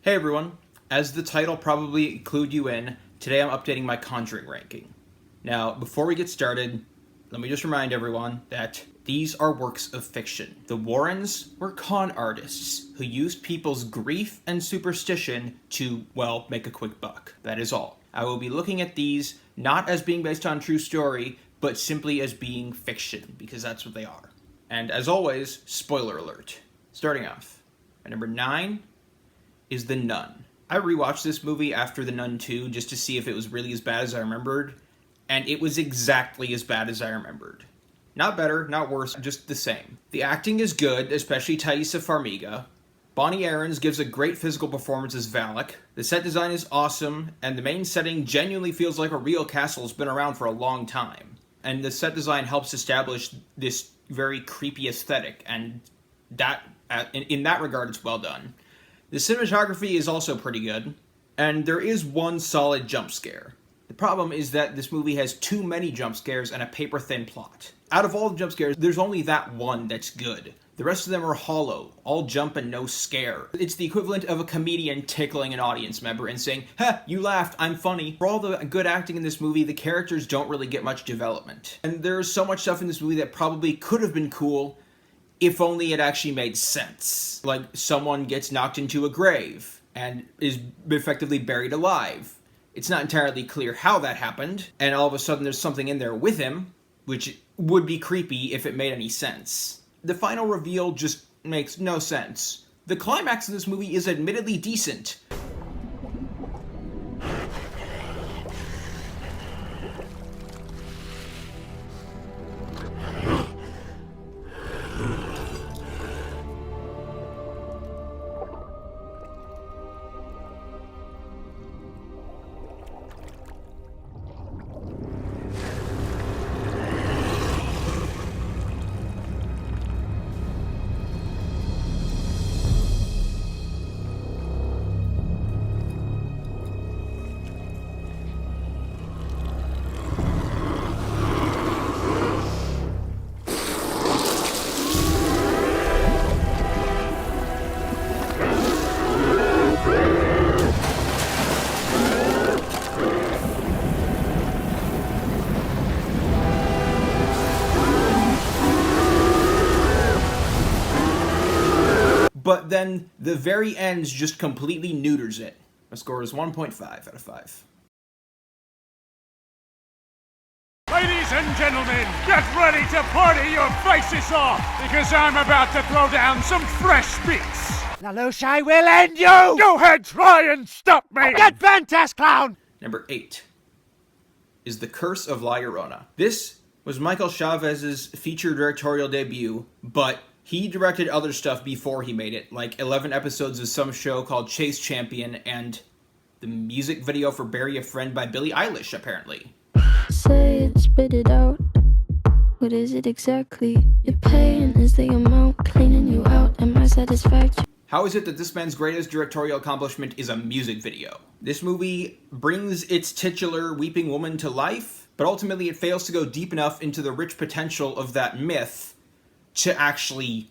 Hey everyone, as the title probably clued you in, today I'm updating my Conjuring ranking. Now, before we get started, let me just remind everyone that these are works of fiction. The Warrens were con artists who used people's grief and superstition to, well, make a quick buck. That is all. I will be looking at these not as being based on true story, but simply as being fiction, because that's what they are. And as always, spoiler alert. Starting off, at number 9 is The Nun. I rewatched this movie after The Nun II just to see if it was really as bad as I remembered, and it was exactly as bad as I remembered. Not better, not worse, just the same. The acting is good, especially Thaisa Farmiga. Bonnie Aarons gives a great physical performance as Valak. The set design is awesome, and the main setting genuinely feels like a real castle has been around for a long time. And the set design helps establish this very creepy aesthetic, and that, in that regard, it's well done. The cinematography is also pretty good, and there is one solid jump scare. The problem is that this movie has too many jump scares and a paper-thin plot. Out of all the jump scares, there's only that one that's good. The rest of them are hollow, all jump and no scare. It's the equivalent of a comedian tickling an audience member and saying, "Ha, you laughed, I'm funny." For all the good acting in this movie, the characters don't really get much development. And there's so much stuff in this movie that probably could have been cool if only it actually made sense. Like, someone gets knocked into a grave and is effectively buried alive. It's not entirely clear how that happened, and all of a sudden there's something in there with him, which would be creepy if it made any sense. The final reveal just makes no sense. The climax of this movie is admittedly decent. But then the very end just completely neuters it. My score is 1.5 out of 5. Ladies and gentlemen, get ready to party your faces off, because I'm about to throw down some fresh beats. Nalushai will end you! Go ahead, try and stop me! Get bent, ass clown! Number 8 is The Curse of La Llorona. This was Michael Chavez's feature directorial debut, but he directed other stuff before he made it, like 11 episodes of some show called Chase Champion and the music video for Bury a Friend by Billie Eilish, apparently. Say it, spit it out. What is it exactly? Your pain is the amount cleaning you out, and my satisfaction. How is it that this man's greatest directorial accomplishment is a music video? This movie brings its titular weeping woman to life, but ultimately it fails to go deep enough into the rich potential of that myth to actually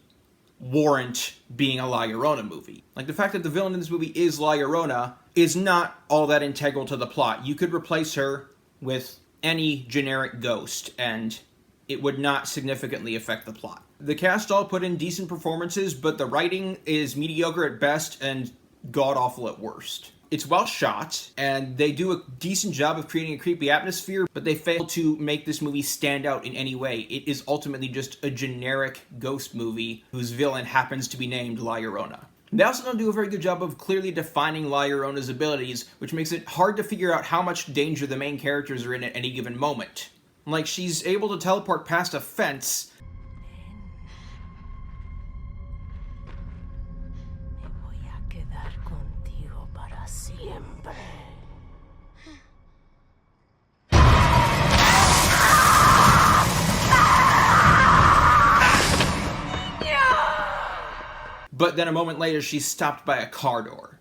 warrant being a La Llorona movie. Like, the fact that the villain in this movie is La Llorona is not all that integral to the plot. You could replace her with any generic ghost, and it would not significantly affect the plot. The cast all put in decent performances, but the writing is mediocre at best and god-awful at worst. It's well shot, and they do a decent job of creating a creepy atmosphere, but they fail to make this movie stand out in any way. It is ultimately just a generic ghost movie whose villain happens to be named La Llorona. They also don't do a very good job of clearly defining La Llorona's abilities, which makes it hard to figure out how much danger the main characters are in at any given moment. Like, she's able to teleport past a fence. But then a moment later, she's stopped by a car door.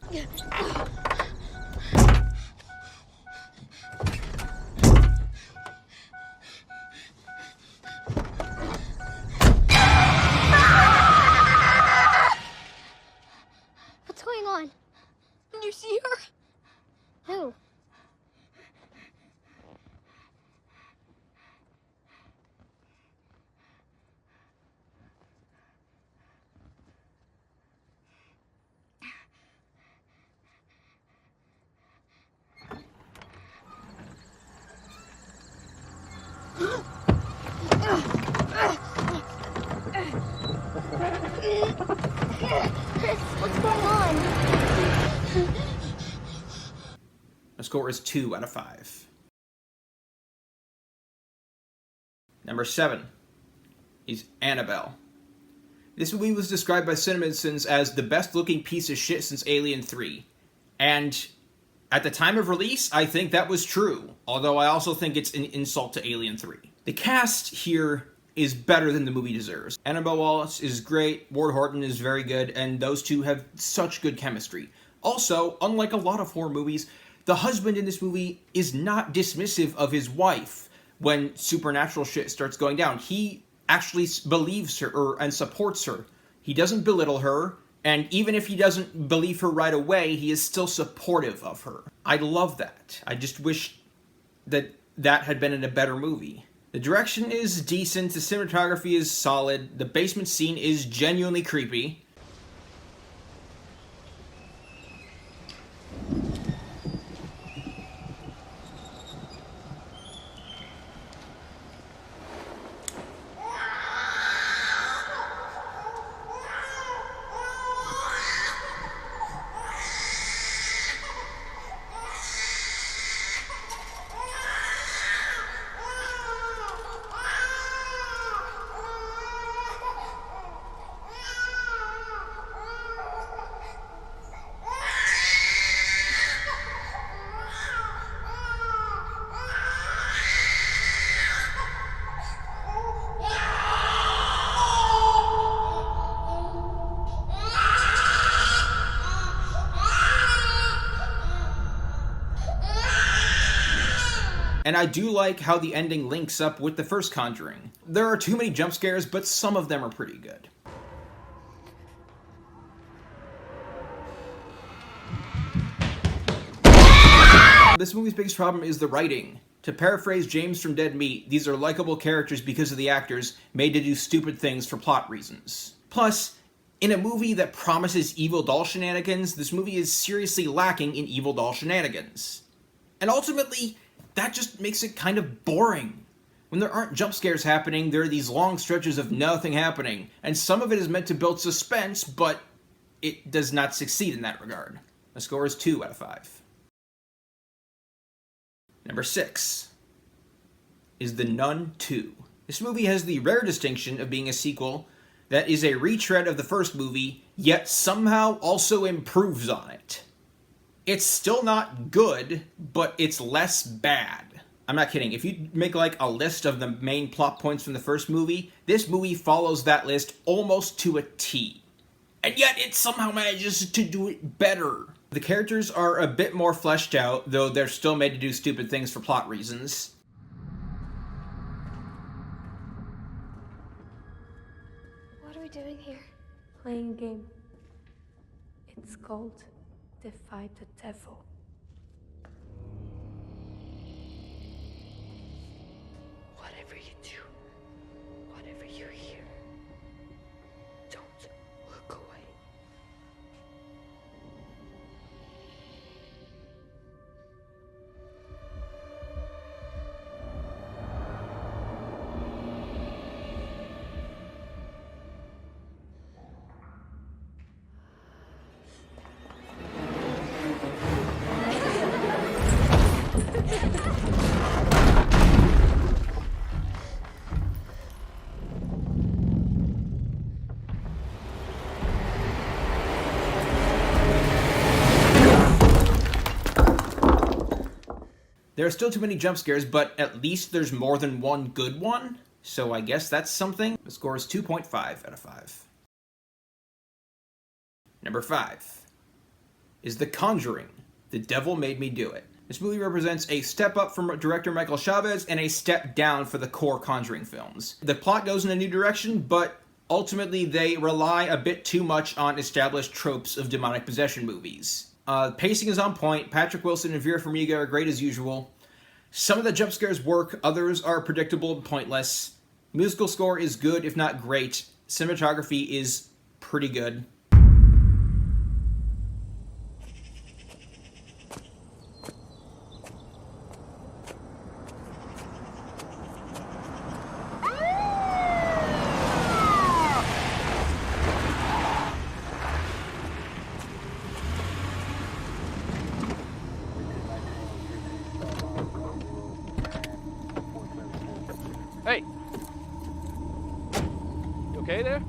What's going on? You see her? Who? What's going on? The score is 2 out of 5. Number 7 is Annabelle. This movie was described by CinemaSins as the best looking piece of shit since Alien 3. And at the time of release, I think that was true, although I also think it's an insult to Alien 3. The cast here is better than the movie deserves. Annabelle Wallis is great, Ward Horton is very good, and those two have such good chemistry. Also, unlike a lot of horror movies, the husband in this movie is not dismissive of his wife when supernatural shit starts going down. He actually believes her and supports her. He doesn't belittle her, and even if he doesn't believe her right away, he is still supportive of her. I love that. I just wish that that had been in a better movie. The direction is decent, the cinematography is solid, the basement scene is genuinely creepy. And I do like how the ending links up with the first Conjuring. There are too many jump scares, but some of them are pretty good. This movie's biggest problem is the writing. To paraphrase James from Dead Meat, these are likable characters because of the actors made to do stupid things for plot reasons. Plus, in a movie that promises evil doll shenanigans, this movie is seriously lacking in evil doll shenanigans. And ultimately, that just makes it kind of boring. When there aren't jump scares happening, there are these long stretches of nothing happening, and some of it is meant to build suspense, but it does not succeed in that regard. The score is 2 out of 5. Number 6 is The Nun II. This movie has the rare distinction of being a sequel that is a retread of the first movie, yet somehow also improves on it. It's still not good, but it's less bad. I'm not kidding. If you make like a list of the main plot points from the first movie, this movie follows that list almost to a T. And yet it somehow manages to do it better. The characters are a bit more fleshed out, though they're still made to do stupid things for plot reasons. What are we doing here? Playing a game. It's called Defy the Devil. Whatever you do, whatever you hear, don't look away. There are still too many jump scares, but at least there's more than one good one, so I guess that's something. The score is 2.5 out of 5. Number 5 is The Conjuring, The Devil Made Me Do It. This movie represents a step up from director Michael Chavez and a step down for the core Conjuring films. The plot goes in a new direction, but ultimately they rely a bit too much on established tropes of demonic possession movies. Pacing is on point. Patrick Wilson and Vera Farmiga are great as usual. Some of the jump scares work, others are predictable and pointless. Musical score is good, if not great. Cinematography is pretty good. Hey! You okay there?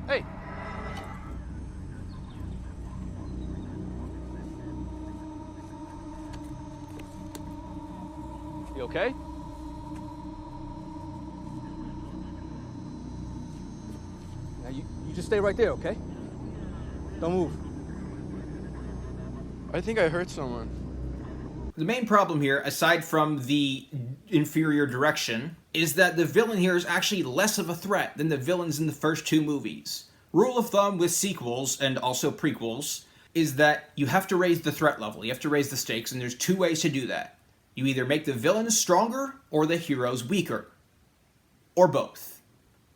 Hey! You okay? Now you just stay right there, okay? Don't move. I think I hurt someone. The main problem here, aside from the inferior direction, is that the villain here is actually less of a threat than the villains in the first two movies. Rule of thumb with sequels, and also prequels, is that you have to raise the threat level, you have to raise the stakes, and there's two ways to do that. You either make the villains stronger, or the heroes weaker. Or both.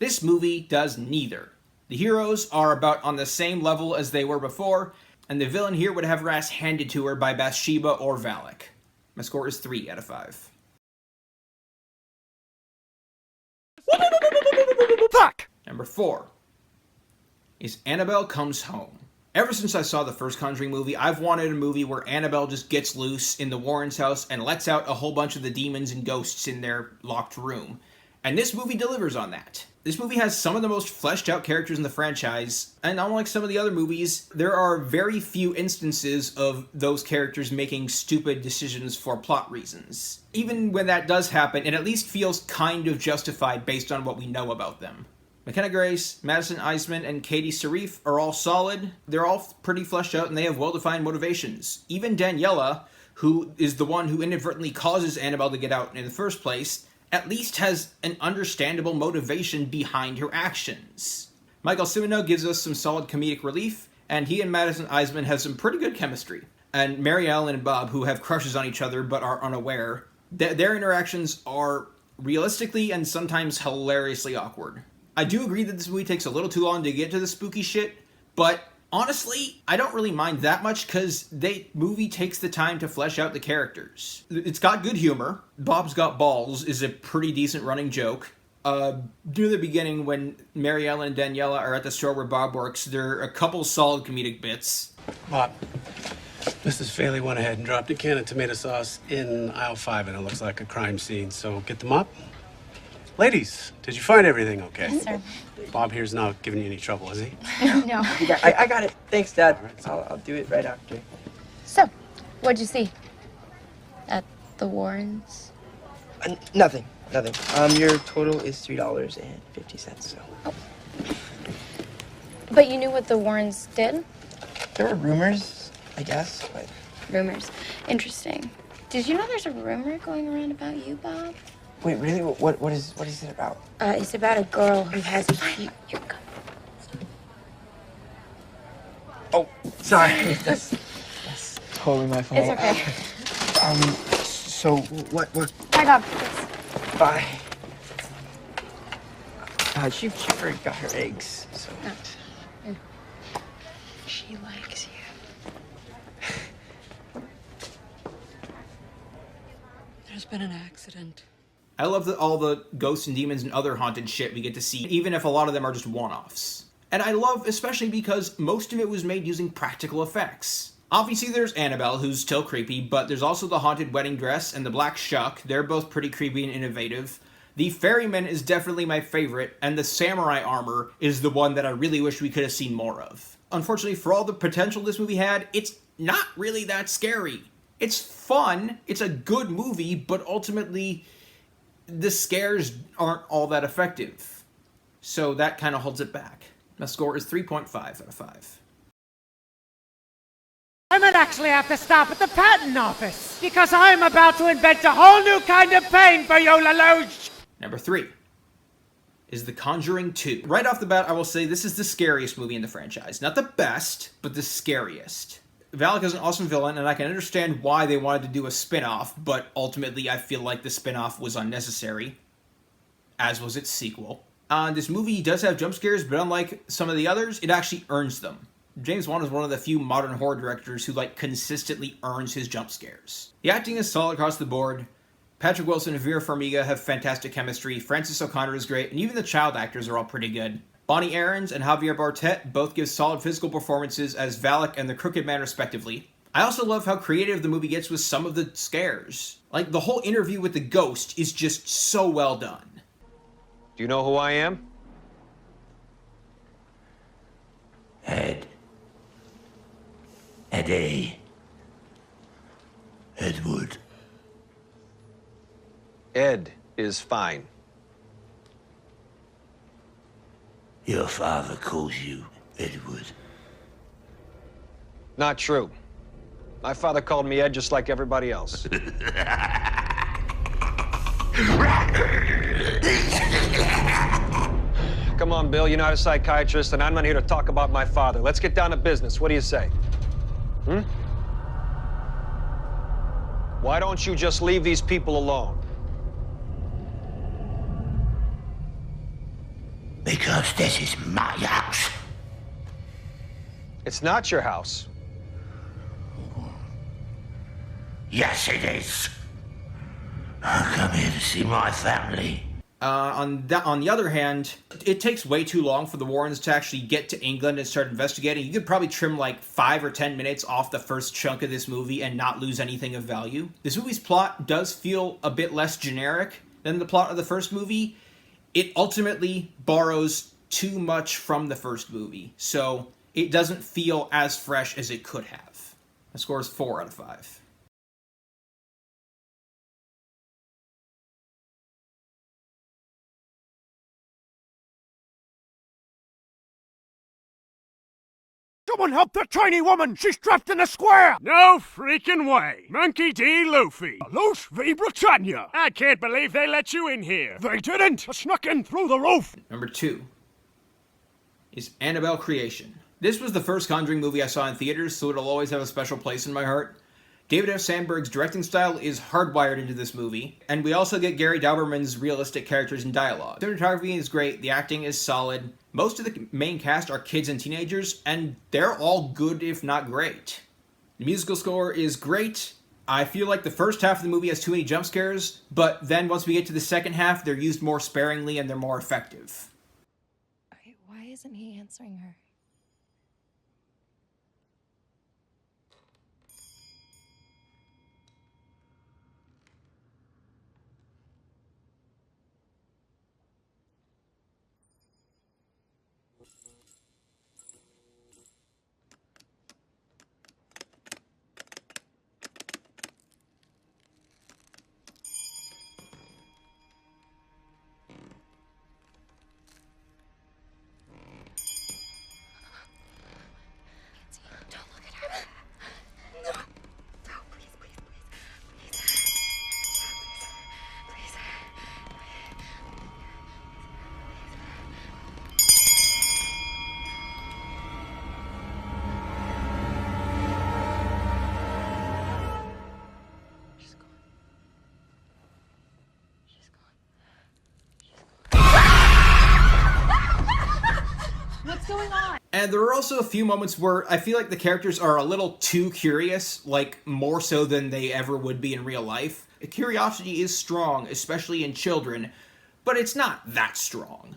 This movie does neither. The heroes are about on the same level as they were before, and the villain here would have her ass handed to her by Bathsheba or Valak. My score is 3 out of 5. Fuck! Number 4 is Annabelle Comes Home. Ever since I saw the first Conjuring movie, I've wanted a movie where Annabelle just gets loose in the Warrens' house and lets out a whole bunch of the demons and ghosts in their locked room. And this movie delivers on that. This movie has some of the most fleshed out characters in the franchise, and unlike some of the other movies, there are very few instances of those characters making stupid decisions for plot reasons. Even when that does happen, it at least feels kind of justified based on what we know about them. McKenna Grace, Madison Iseman, and Katie Sarif are all solid. They're all pretty fleshed out and they have well-defined motivations. Even Daniela, who is the one who inadvertently causes Annabelle to get out in the first place, at least has an understandable motivation behind her actions. Michael Cimino gives us some solid comedic relief, and he and Madison Iseman have some pretty good chemistry. And Mary Ellen and Bob, who have crushes on each other but are unaware, their interactions are realistically and sometimes hilariously awkward. I do agree that this movie takes a little too long to get to the spooky shit, but honestly, I don't really mind that much because the movie takes the time to flesh out the characters. It's got good humor. Bob's Got Balls is a pretty decent running joke. Near the beginning, when Mary Ellen and Daniela are at the store where Bob works, there are a couple solid comedic bits. Bob, Mrs. Faley went ahead and dropped a can of tomato sauce in aisle 5, and it looks like a crime scene, so get them up. Ladies, did you find everything okay? Yes, sir. Bob here's not giving you any trouble, is he? No. I got it. Thanks, Dad. I'll do it right after. So, what'd you see? At the Warrens? Nothing. Your total is $3.50, so. Oh. But you knew what the Warrens did? There were rumors, I guess, but... Rumors. Interesting. Did you know there's a rumor going around about you, Bob? Wait, really? What is it about? It's about a girl who has a huge... You're good. Oh, sorry. That's totally my fault. It's okay. So, what... Bye, Bob. Thanks. Bye. She forgot her eggs, so... Oh. She likes you. There's been an accident. I love all the ghosts and demons and other haunted shit we get to see, even if a lot of them are just one-offs. And I love especially because most of it was made using practical effects. Obviously there's Annabelle, who's still creepy, but there's also the haunted wedding dress and the black shuck. They're both pretty creepy and innovative. The ferryman is definitely my favorite, and the samurai armor is the one that I really wish we could have seen more of. Unfortunately, for all the potential this movie had, it's not really that scary. It's fun, it's a good movie, but ultimately the scares aren't all that effective. So that kind of holds it back. My score is 3.5 out of 5. I might actually have to stop at the patent office, because I'm about to invent a whole new kind of pain for you, Lelouch! Number 3 is The Conjuring 2. Right off the bat, I will say this is the scariest movie in the franchise. Not the best, but the scariest. Valak is an awesome villain, and I can understand why they wanted to do a spin-off, but ultimately I feel like the spin-off was unnecessary, as was its sequel. This movie does have jump scares, but unlike some of the others, it actually earns them. James Wan is one of the few modern horror directors who, consistently earns his jump scares. The acting is solid across the board. Patrick Wilson and Vera Farmiga have fantastic chemistry, Frances O'Connor is great, and even the child actors are all pretty good. Bonnie Aarons and Javier Bartet both give solid physical performances as Valak and the Crooked Man respectively. I also love how creative the movie gets with some of the scares. The whole interview with the ghost is just so well done. Do you know who I am? Eddie. Edward. Ed is fine. Your father calls you Edward. Not true. My father called me Ed just like everybody else. Come on, Bill, you're not a psychiatrist, and I'm not here to talk about my father. Let's get down to business. What do you say? Why don't you just leave these people alone? Because this is my house. It's not your house. Yes, it is. I come here to see my family. On the other hand, it takes way too long for the Warrens to actually get to England and start investigating. You could probably trim 5 or 10 minutes off the first chunk of this movie and not lose anything of value. This movie's plot does feel a bit less generic than the plot of the first movie. It ultimately borrows too much from the first movie, so it doesn't feel as fresh as it could have. The score is 4 out of 5. Someone help the tiny woman! She's trapped in a square! No freaking way! Monkey D. Luffy. Luce v. Britannia. I can't believe they let you in here. They didn't! I snuck in through the roof! Number 2 is Annabelle Creation. This was the first Conjuring movie I saw in theaters, so it'll always have a special place in my heart. David F. Sandberg's directing style is hardwired into this movie, and we also get Gary Dauberman's realistic characters and dialogue. Cinematography is great, the acting is solid. Most of the main cast are kids and teenagers, and they're all good if not great. The musical score is great. I feel like the first half of the movie has too many jump scares, but then once we get to the second half, they're used more sparingly and they're more effective. Okay, why isn't he answering her? And there are also a few moments where I feel like the characters are a little too curious, more so than they ever would be in real life. Curiosity is strong, especially in children, but it's not that strong.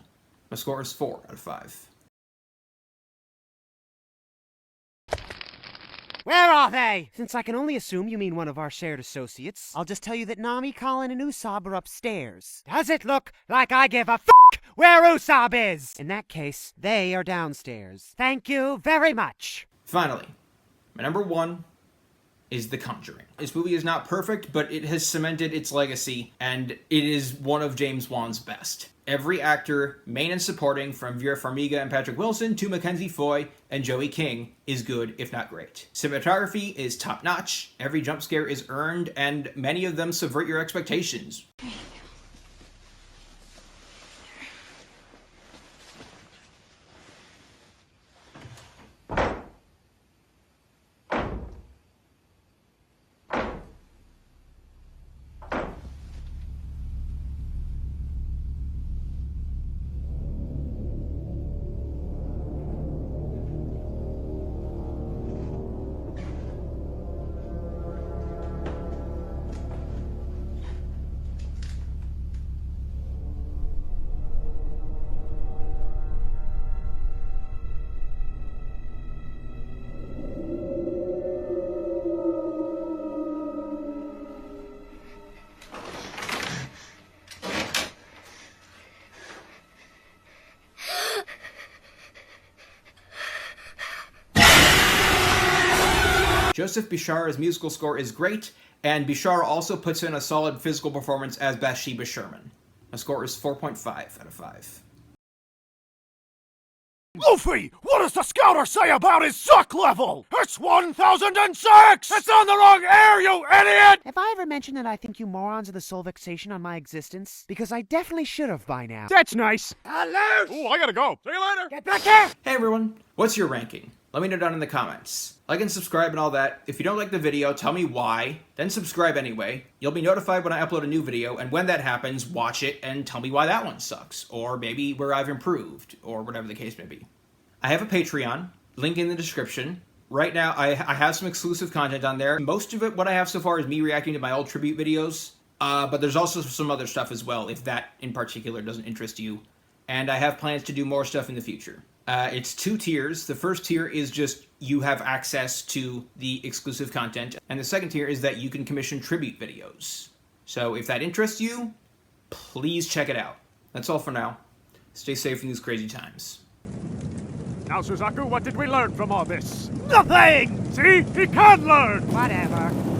My score is 4 out of 5. Where are they? Since I can only assume you mean one of our shared associates, I'll just tell you that Nami, Colin, and Usopp are upstairs. Does it look like I give a f*** where Usopp is? In that case, they are downstairs. Thank you very much. Finally, my number 1 is The Conjuring. This movie is not perfect, but it has cemented its legacy, and it is one of James Wan's best. Every actor, main and supporting, from Vera Farmiga and Patrick Wilson to Mackenzie Foy and Joey King, is good, if not great. Cinematography is top-notch, every jump scare is earned, and many of them subvert your expectations. Joseph Bishar's musical score is great, and Bishar also puts in a solid physical performance as Bathsheba Sherman. My score is 4.5 out of 5. Luffy, what does the scouter say about his suck level? It's 1006! It's on the wrong air, you idiot! Have I ever mentioned that I think you morons are the sole vexation on my existence? Because I definitely should have by now. That's nice. Hello! Ooh, I gotta go. See you later. Get back here! Hey everyone, what's your ranking? Let me know down in the comments. Like and subscribe and all that. If you don't like the video, tell me why, then subscribe anyway. You'll be notified when I upload a new video, and when that happens, watch it and tell me why that one sucks, or maybe where I've improved, or whatever the case may be. I have a Patreon, link in the description. Right now, I have some exclusive content on there. Most of it, what I have so far, is me reacting to my old tribute videos, but there's also some other stuff as well, if that in particular doesn't interest you. And I have plans to do more stuff in the future. It's 2 tiers. The first tier is just you have access to the exclusive content, and the second tier is that you can commission tribute videos. So if that interests you, please check it out. That's all for now. Stay safe in these crazy times. Now, Suzaku, what did we learn from all this? Nothing! See? He can learn! Whatever.